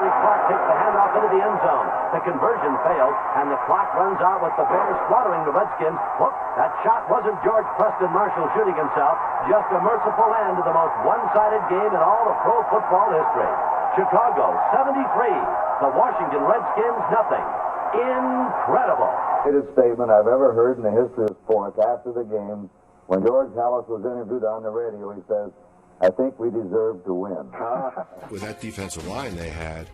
Stanley Clark takes the handoff into the end zone. The conversion fails, and the clock runs out with the Bears slaughtering the Redskins. Look, that shot wasn't George Preston Marshall shooting himself. Just a merciful end to the most one-sided game in all of pro football history. Chicago 73, the Washington Redskins nothing. Incredible. The greatest statement I've ever heard in the history of sports after the game, when George Halas was interviewed on the radio, he says, "I think we deserve to win." With that defensive line they had,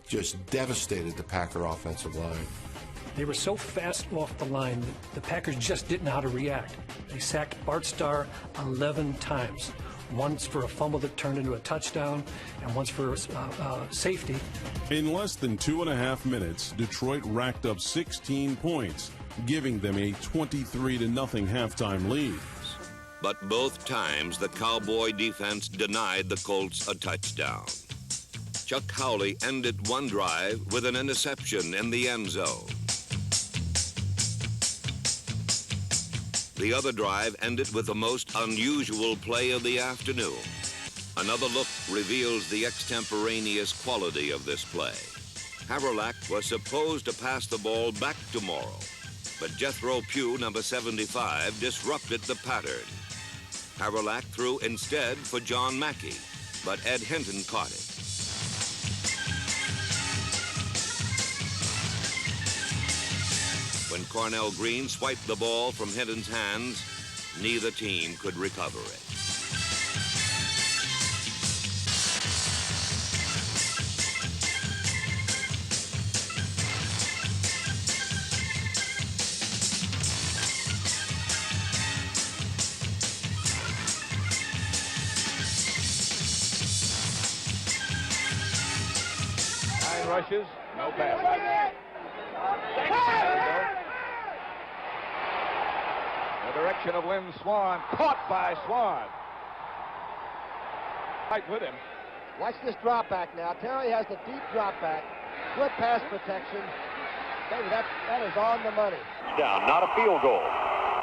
just devastated the Packer offensive line. They were so fast off the line that the Packers just didn't know how to react. They sacked Bart Starr 11 times. Once for a fumble that turned into a touchdown, and once for safety. In less than 2.5 minutes, Detroit racked up 16 points, giving them a 23-0 halftime lead. But both times the Cowboy defense denied the Colts a touchdown. Chuck Howley ended one drive with an interception in the end zone. The other drive ended with the most unusual play of the afternoon. Another look reveals the extemporaneous quality of this play. Haverlack was supposed to pass the ball back to Morrow, but Jethro Pugh, number 75, disrupted the pattern. Haverlack threw instead for John Mackey, but Ed Hinton caught it. When Cornell Green swiped the ball from Hinton's hands, neither team could recover it. Nine rushes, no passes. The direction of Lynn Swan, caught by Swan. Right with him. Watch this drop back now. Terry has the deep drop back. Good pass protection. Baby, that is on the money. Down, not a field goal.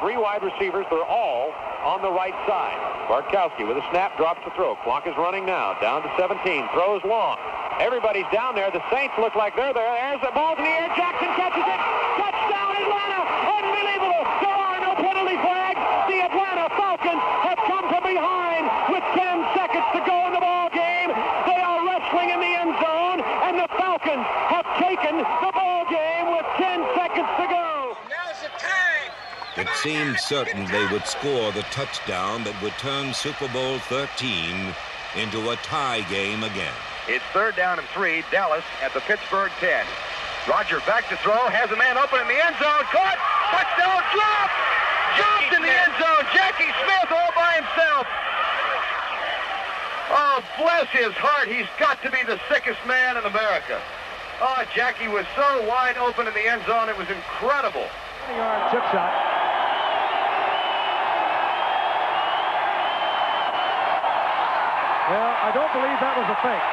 Three wide receivers, they're all on the right side. Bartkowski with a snap, drops the throw. Clock is running now, down to 17, throws long. Everybody's down there. The Saints look like they're there. There's the ball in the air. Jackson catches it. Touchdown, Atlanta. Unbelievable. There are no penalty flags. The Atlanta Falcons have come from behind with 10 seconds to go in the ball game. They are wrestling in the end zone, and the Falcons have taken the ball game with 10 seconds to go. Now's the time. It seemed certain they would score the touchdown that would turn Super Bowl 13 into a tie game again. It's 3rd down and 3, Dallas at the Pittsburgh 10. Roger back to throw, has a man open in the end zone, caught, touchdown, dropped in the end zone, Jackie Smith all by himself. Oh, bless his heart, he's got to be the sickest man in America. Oh, Jackie was so wide open in the end zone, it was incredible. 20-yard chip shot. Well, I don't believe that was a fake.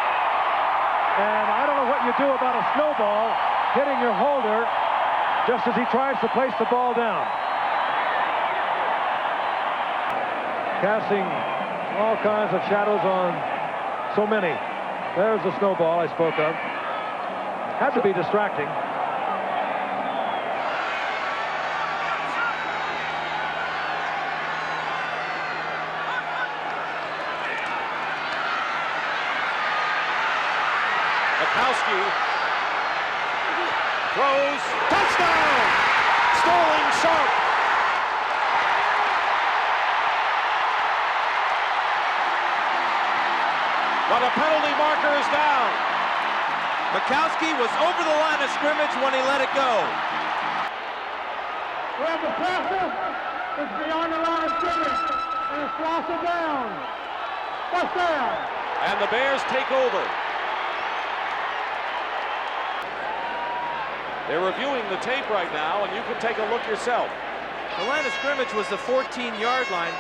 And I don't know what you do about a snowball hitting your holder just as he tries to place the ball down. Casting all kinds of shadows on so many. There's the snowball I spoke of. Had to be distracting. Bartkowski throws, touchdown! Sterling Sharp. But a penalty marker is down. Bartkowski was over the line of scrimmage when he let it go. Well, the passer is beyond the line of scrimmage, and it's crossed down. First down. And the Bears take over. They're reviewing the tape right now, and you can take a look yourself. The line of scrimmage was the 14-yard line.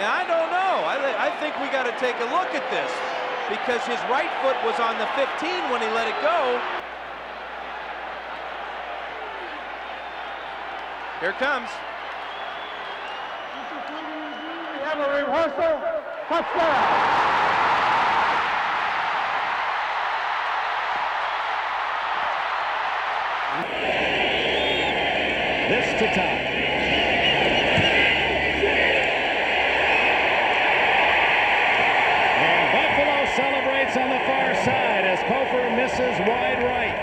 And I don't know. I think we got to take a look at this because his right foot was on the 15 when he let it go. Here it comes. We have a reversal. Touchdown. This to top. And Buffalo celebrates on the far side as Kofor misses wide right.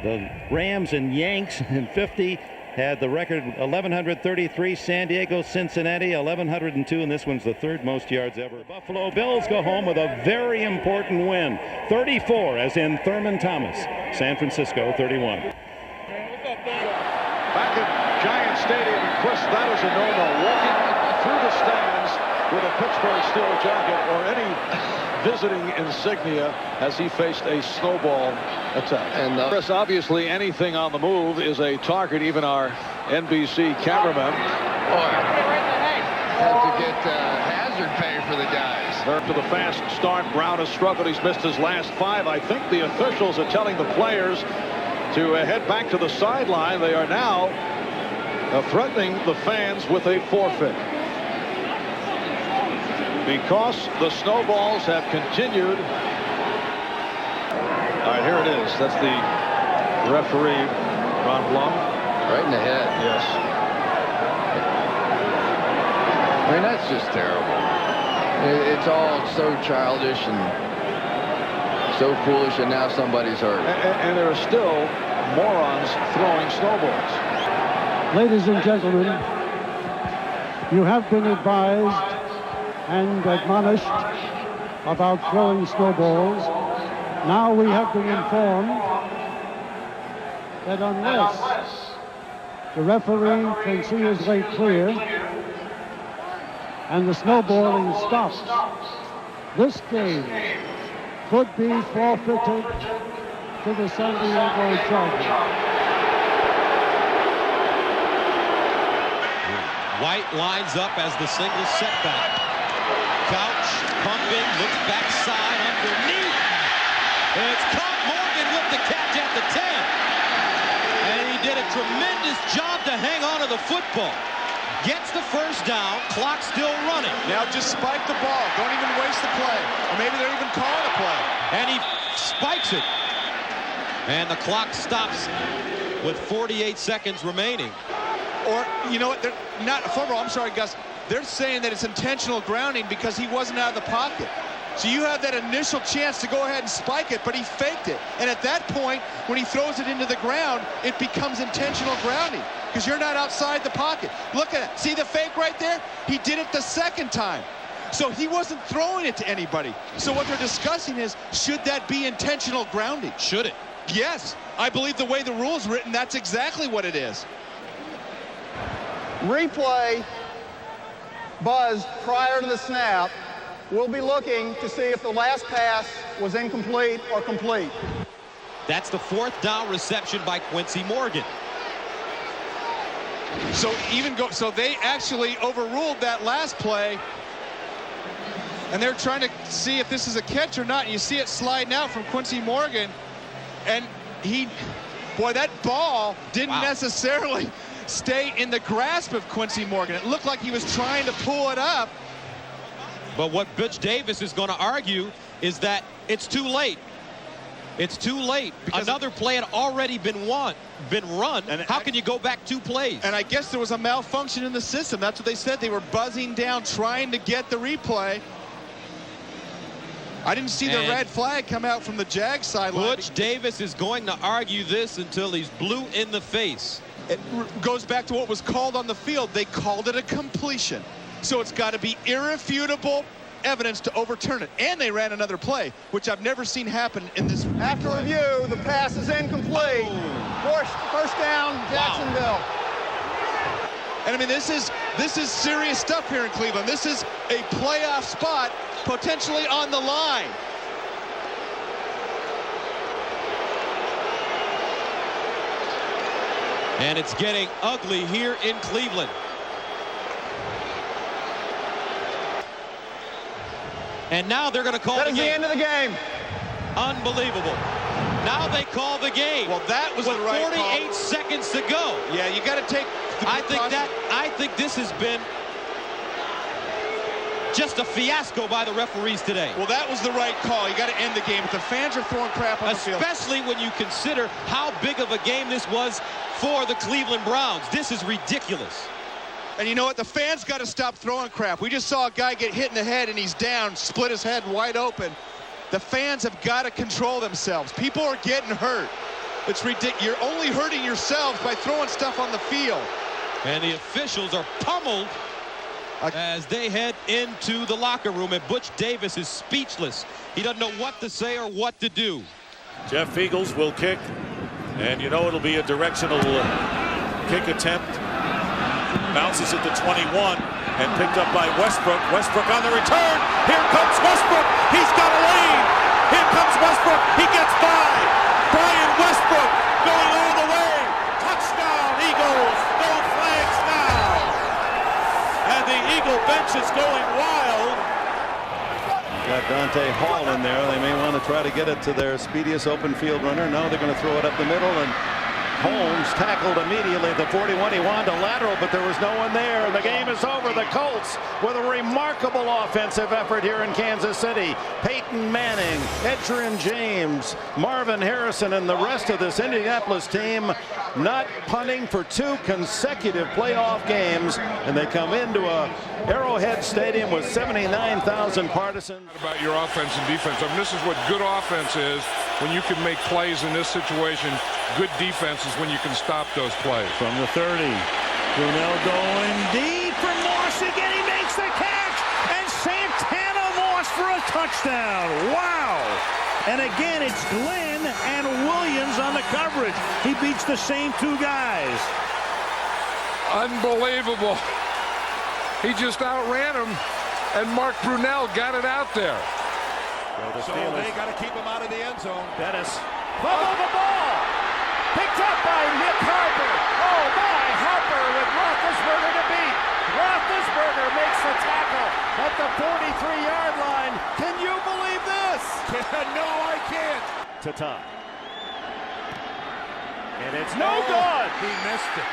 The Rams and Yanks in 50 had the record 1,133. San Diego, Cincinnati, 1,102, and this one's the third most yards ever. Buffalo Bills go home with a very important win. 34, as in Thurman Thomas. San Francisco, 31. Back at Giant Stadium, and Chris, that is a no-no. Walking through the stands with a Pittsburgh Steel jacket or any visiting insignia as he faced a snowball attack. And Chris, obviously anything on the move is a target. Even our NBC cameraman had to get hazard pay for the guys. To the fast start, Brown has struggled. He's missed his last 5. I think the officials are telling the players to head back to the sideline. They are now threatening the fans with a forfeit, because the snowballs have continued. All right, here it is. That's the referee, Ron Blum. Right in the head. Yes. I mean, that's just terrible. It's all so childish and so foolish, and now somebody's hurt. And there are still morons throwing snowballs. Ladies and gentlemen, you have been advised and admonished about throwing snowballs. Now we have been informed that unless the referee can see his way clear and the snowballing stops, this game could be forfeited to the San Diego Chargers. White lines up as the single setback. Couch pumping, looks backside underneath. It's caught. Morgan with the catch at the 10. And he did a tremendous job to hang on to the football. Gets the first down, clock still running. Now just spike the ball. Don't even waste the play. Or maybe they're even calling a play. And he spikes it. And the clock stops with 48 seconds remaining. Or, you know what, they're not, I'm sorry, Gus, they're saying that it's intentional grounding because he wasn't out of the pocket. So you have that initial chance to go ahead and spike it, but he faked it. And at that point, when he throws it into the ground, it becomes intentional grounding because you're not outside the pocket. Look at it. See the fake right there? He did it the second time. So he wasn't throwing it to anybody. So what they're discussing is, should that be intentional grounding? Should it? Yes. I believe the way the rule's written, that's exactly what it is. Replay buzzed prior to the snap. We'll be looking to see if the last pass was incomplete or complete. That's the 4th down reception by Quincy Morgan. So so they actually overruled that last play, and they're trying to see if this is a catch or not. And you see it sliding out from Quincy Morgan, and that ball didn't necessarily stay in the grasp of Quincy Morgan. It looked like he was trying to pull it up. But what Butch Davis is going to argue is that it's too late. It's too late. Because another play had already been run. And how can you go back 2 plays? And I guess there was a malfunction in the system. That's what they said. They were buzzing down, trying to get the replay. I didn't see the red flag come out from the Jags sideline. Butch Davis is going to argue this until he's blue in the face. It goes back to what was called on the field. They called it a completion. So it's got to be irrefutable evidence to overturn it. And they ran another play, which I've never seen happen in this. After review, the pass is incomplete. First down, Jacksonville. And I mean, this is serious stuff here in Cleveland. This is a playoff spot potentially on the line. And it's getting ugly here in Cleveland. And now they're going to call the game. That is the end of the game. Unbelievable. Now they call the game. Well, that was with the right 48 call. seconds to go. Yeah, you got to take. I think this has been Just a fiasco by the referees today. Well, that was the right call. You got to end the game. If the fans are throwing crap on the field. Especially when you consider how big of a game this was for the Cleveland Browns. This is ridiculous. And you know what? The fans got to stop throwing crap. We just saw a guy get hit in the head and he's down, split his head wide open. The fans have got to control themselves. People are getting hurt. It's ridiculous. You're only hurting yourselves by throwing stuff on the field. And the officials are pummeled as they head into the locker room, and Butch Davis is speechless. He doesn't know what to say or what to do. Jeff Eagles will kick, and you know it'll be a directional kick attempt. Bounces at the 21 and picked up by Westbrook. Westbrook on the return. Here comes Westbrook. He's got a lead. Here comes Westbrook. He gets by. Brian Westbrook going all the way. Touchdown, Eagles. No flags now. And the Eagle bench is going wild. Got Dante Hall in there. They may want to try to get it to their speediest open field runner. No, they're going to throw it up the middle, and Holmes tackled immediately at the 41. He wanted a lateral, but there was no one there. The game is over. The Colts with a remarkable offensive effort here in Kansas City. Peyton Manning, Edgerrin James, Marvin Harrison, and the rest of this Indianapolis team not punting for 2 consecutive playoff games. And they come into a Arrowhead Stadium with 79,000 partisans. About your offense and defense. I mean, this is what good offense is when you can make plays in this situation. Good defense is when you can stop those plays. From the 30, Brunell going deep for Moss again. He makes the catch, and Santana Moss for a touchdown. Wow! And again, it's Glenn and Williams on the coverage. He beats the same 2 guys. Unbelievable. He just outran him, and Mark Brunell got it out there. So they got to keep him out of the end zone. Bettis. Fumble the ball. Picked up by Nick Harper. Oh my, Harper with Roethlisberger to beat. Roethlisberger makes the tackle at the 43-yard line. Can you believe this? No, I can't. Tata. And it's no good. He missed it.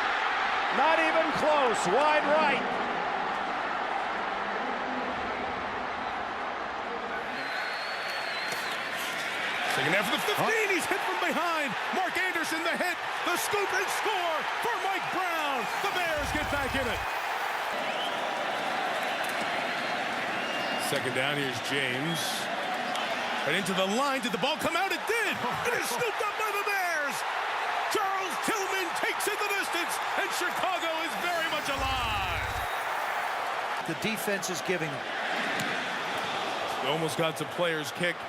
Not even close. Wide right. Taking after the 15, he's hit from behind. Mark Anderson, the hit, the scoop and score for Mike Brown. The Bears get back in it. Second down, here's James. Right into the line, did the ball come out? It did. It is scooped up by the Bears. Charles Tillman takes it the distance, and Chicago is very much alive. The defense is giving. Almost got to player's kick.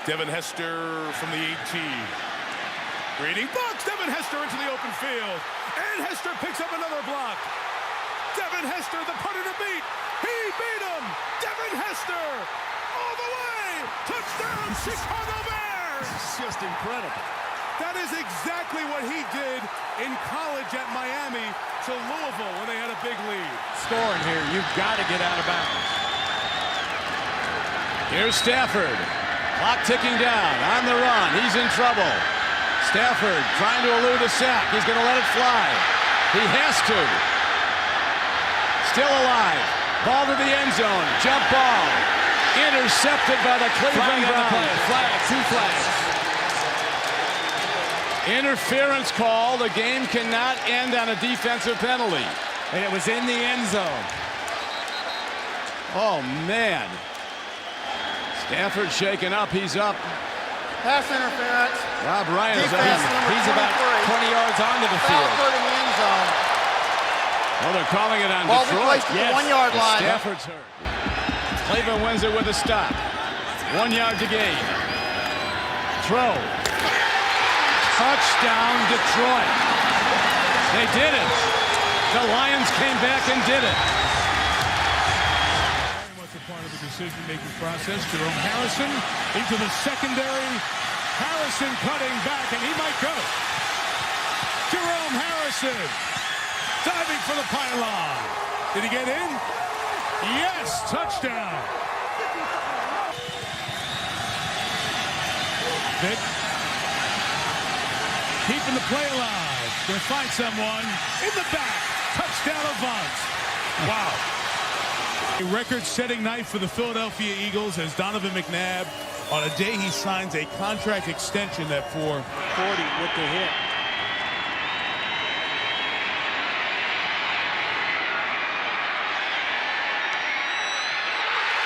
Devin Hester from the 18. Reading box. Devin Hester into the open field. And Hester picks up another block. Devin Hester, the punter to beat. He beat him. Devin Hester all the way. Touchdown, Chicago Bears. It's just incredible. That is exactly what he did in college at Miami to Louisville when they had a big lead. Scoring here, you've got to get out of bounds. Here's Stafford. Clock ticking down, on the run, he's in trouble. Stafford trying to elude a sack, he's going to let it fly. He has to. Still alive, ball to the end zone, jump ball. Intercepted by the Cleveland Browns. Flag, 2 flags. Interference call, the game cannot end on a defensive penalty. And it was in the end zone. Oh, man. Stafford shaken up, he's up. Pass interference. Rob Ryan is Defense up. He's about 20 yards onto the field. Foul in the end zone. Well, they're calling it on Ball Detroit. placed at the 1-yard line. Stafford's hurt. Cleveland wins it with a stop. 1 yard to gain. Throw. Touchdown, Detroit. They did it. The Lions came back and did it. Part of the decision-making process. Jerome Harrison into the secondary. Harrison cutting back, and he might go. Jerome Harrison diving for the pylon. Did he get in? Yes, touchdown. Vick keeping the play alive. Gonna find someone in the back. Touchdown, Avant. Wow. A record-setting night for the Philadelphia Eagles as Donovan McNabb, on a day he signs a contract extension that for 40 with the hit.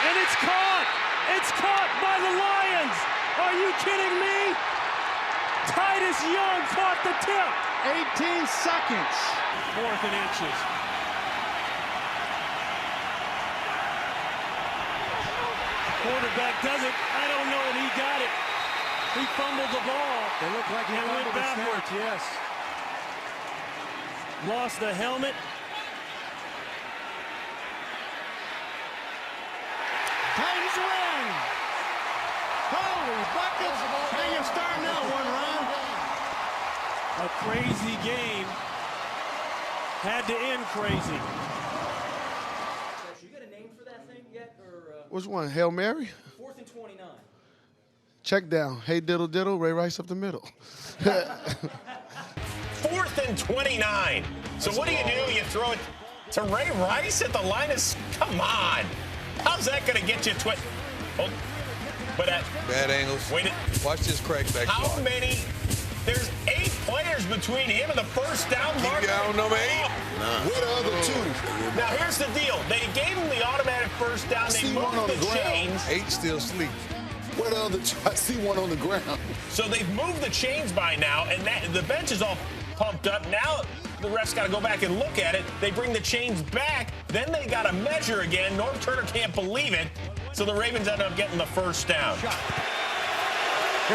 And it's caught! It's caught by the Lions! Are you kidding me? Titus Young caught the tip. 18 seconds. 4th and inches. Quarterback does it. I don't know, and he got it. He fumbled the ball. It looked like he went backwards. Yes. Lost the helmet. Titans win. Holy buckets. How you starting that one, Ron? A crazy game. Had to end crazy. You got a name for that thing yet? Or, Which one? Hail Mary? 4th and 29. Check down. Hey, diddle, diddle. Ray Rice up the middle. 4th and 29. So what do? You throw it to Ray Rice at the line of... Come on. How's that going to get you... Oh, but bad angles. Wait. Watch this crackback. How many... There's 8 players between him and the first down marker. Down number 8. Where the other 2? Now, here's the deal. They gave him the automatic first down. They moved the chains. 8 still sleep. Where the other 2? I see one on the ground. So they've moved the chains by now, and the bench is all pumped up. Now the refs got to go back and look at it. They bring the chains back. Then they got to measure again. Norm Turner can't believe it. So the Ravens end up getting the first down. Here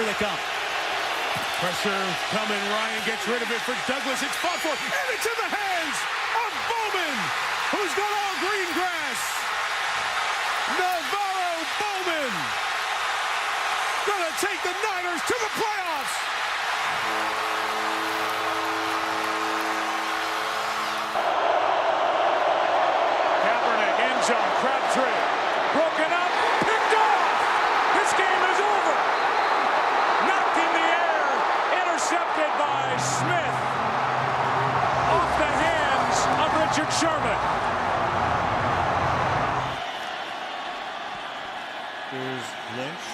they come. Pressure coming. Ryan gets rid of it for Douglas. It's fought for, and it's in the hands of Bowman, who's got all green grass. Navarro Bowman gonna take the Niners to the playoffs. Kaepernick, end zone, Crabtree, broken up, picked off. This game is over. Knocked in the air, intercepted by Smith. Off the hands of Richard Sherman. Here's Lynch.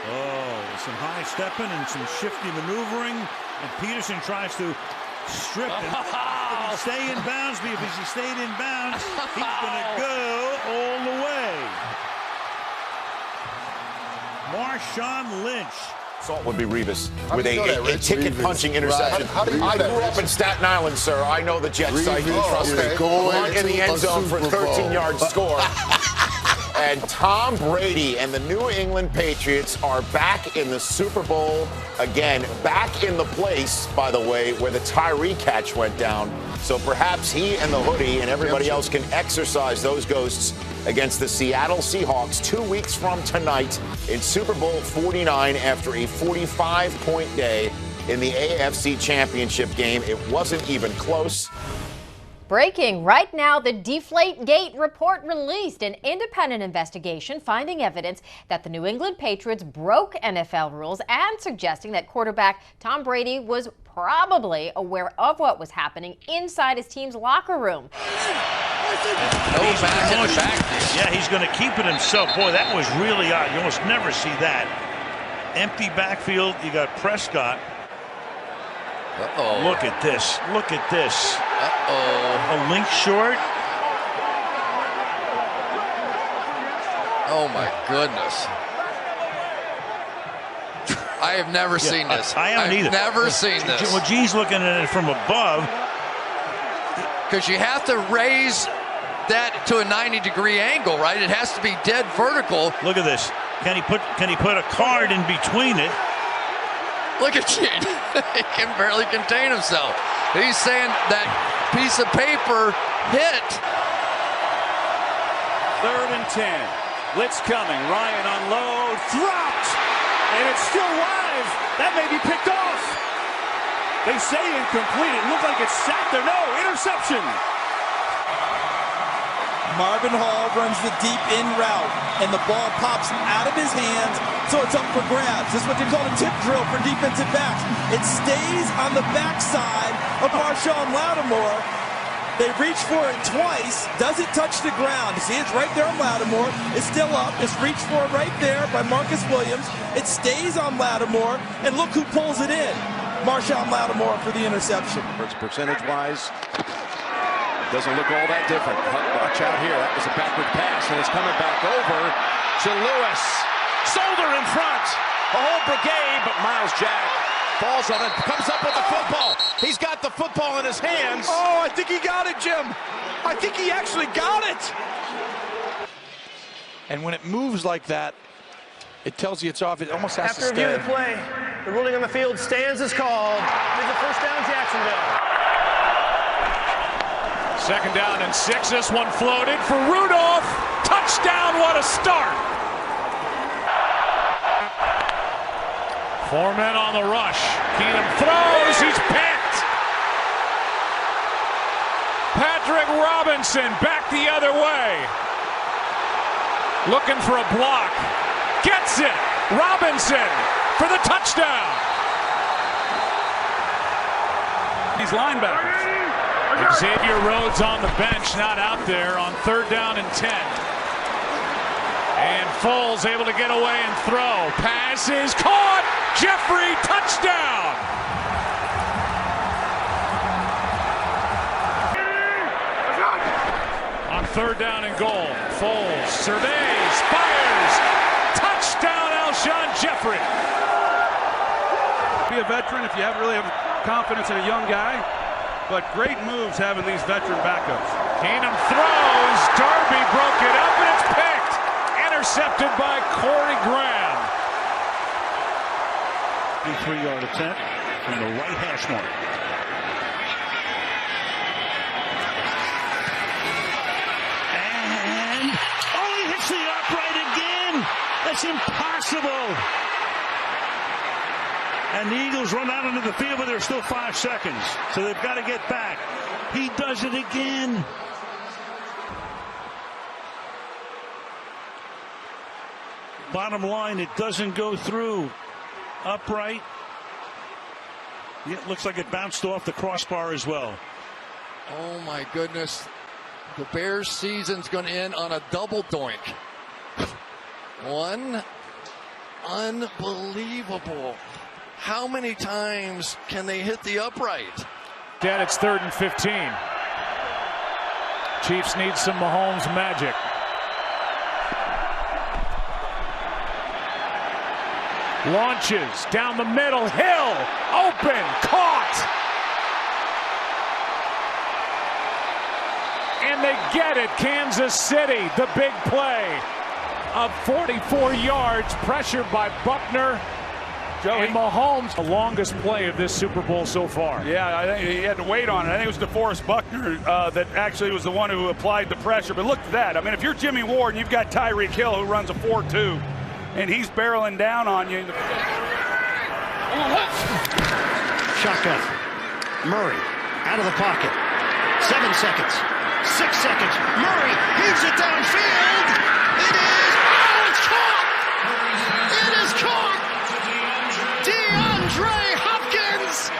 Oh, some high stepping and some shifty maneuvering. And Peterson tries to strip and stay in bounds. Because if he stayed in bounds, he's going to go all the way. Marshawn Lynch. Salt would be Revis with a ticket-punching interception. Right. I grew up in Staten Island, sir. I know the Jets. I trust me. Going in the end zone for a 13-yard score. And Tom Brady and the New England Patriots are back in the Super Bowl again. Back in the place, by the way, where the Tyree catch went down. So perhaps he and the hoodie and everybody else can exercise those ghosts against the Seattle Seahawks 2 weeks from tonight in Super Bowl 49 after a 45-point day in the AFC Championship game. It wasn't even close. Breaking right now, the Deflategate report released, an independent investigation finding evidence that the New England Patriots broke NFL rules and suggesting that quarterback Tom Brady was probably aware of what was happening inside his team's locker room. Yeah, he's going to keep it himself. Boy, that was really odd. You almost never see that. Empty backfield. You got Prescott. Look at this. Look at this. A link short. Oh, my goodness. I have never seen this. I haven't either. Never seen this. Well, Gene's looking at it from above. Because you have to raise that to a 90-degree angle, right? It has to be dead vertical. Look at this. Can he put a card in between it? Look at Gene. He can barely contain himself. He's saying that piece of paper hit. 3rd and 10. Blitz coming. Ryan unloads. Dropped. And it's still live. That may be picked off. They say incomplete. It looked like it's sacked there. No, interception. Marvin Hall runs the deep in route, and the ball pops out of his hands, so it's up for grabs. This is what they call a tip drill for defensive backs. It stays on the backside of Marshawn Lattimore, They reach for it twice. Doesn't touch the ground. See, it's right there on Lattimore. It's still up. It's reached for it right there by Marcus Williams. It stays on Lattimore, and look who pulls it in. Marshawn Lattimore for the interception. Percentage-wise, doesn't look all that different. Watch out here. That was a backward pass, and it's coming back over to Lewis. Solder in front. A whole brigade, but Miles Jack falls on it, comes up with the football. He's got the football in his hands. Oh, I think he got it, Jim. I think he actually got it. And when it moves like that, it tells you it's off. It almost has to stay. After review of the play, the ruling on the field stands as called. It's a first down, Jacksonville. Second down and 6. This one floated for Rudolph. Touchdown, what a start. 4 men on the rush. Keenum throws, he's picked. Patrick Robinson back the other way. Looking for a block. Gets it. Robinson for the touchdown. These linebackers. Xavier Rhodes on the bench, not out there on 3rd down and 10. And Foles able to get away and throw. Pass is caught. Jeffrey, touchdown. On 3rd down and goal, Foles surveys, fires. Touchdown, Alshon Jeffrey. Be a veteran if you really have confidence in a young guy, but great moves having these veteran backups. Keenum throws. Darby broke it up, and it's picked. Intercepted by Corey Graham. 3-yard attempt from the right hash mark. And he hits the upright again. That's impossible. And the Eagles run out into the field, but there's still 5 seconds. So they've got to get back. He does it again. Bottom line, it doesn't go through. Upright. It looks like it bounced off the crossbar as well. Oh my goodness. The Bears season's going to end on a double doink. One. Unbelievable. How many times can they hit the upright? Dad, it's 3rd and 15. Chiefs need some Mahomes magic. Launches down the middle. Hill open, caught. And they get it. Kansas City, the big play of 44 yards, pressured by Buckner. And Mahomes, the longest play of this Super Bowl so far. Yeah, I think he had to wait on it. I think it was DeForest Buckner that actually was the one who applied the pressure. But look at that. I mean, if you're Jimmy Ward and you've got Tyreek Hill who runs a 4.2, and he's barreling down on you. Shotgun. Murray out of the pocket. 7 seconds. 6 seconds. Murray heaves it downfield. It is. Oh, it's caught. It is caught. DeAndre Hopkins.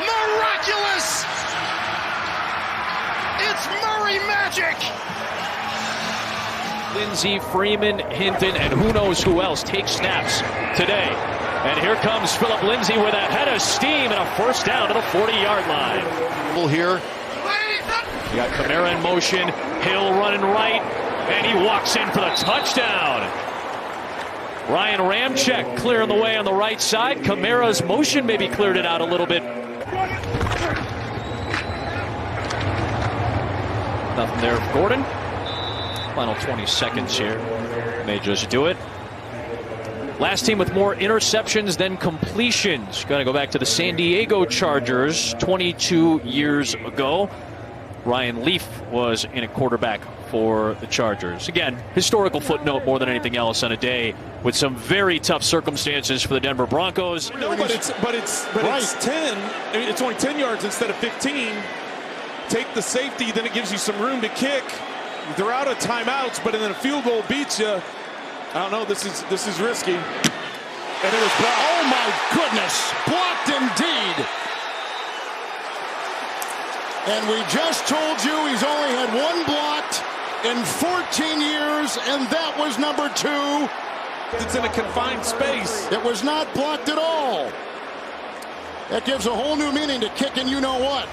Miraculous. It's Murray magic. Lindsey, Freeman, Hinton, and who knows who else take snaps today. And here comes Philip Lindsay with a head of steam and a first down to the 40-yard line. Here. You got Kamara in motion, Hill running right, and he walks in for the touchdown. Ryan Ramczyk clearing the way on the right side. Kamara's motion maybe cleared it out a little bit. Nothing there for Gordon. Final 20 seconds here. May just do it. Last team with more interceptions than completions. Going to go back to the San Diego Chargers 22 years ago. Ryan Leaf was in a quarterback for the Chargers. Again, historical footnote more than anything else on a day with some very tough circumstances for the Denver Broncos. No, but it's 10. I mean, it's only 10 yards instead of 15. Take the safety, then it gives you some room to kick. They're out of timeouts, but then a field goal beats you. I don't know. This is risky. And it was blocked. Oh my goodness! Blocked indeed. And we just told you he's only had one blocked in 14 years, and that was number 2. It's in a confined space. It was not blocked at all. That gives a whole new meaning to kicking you know what.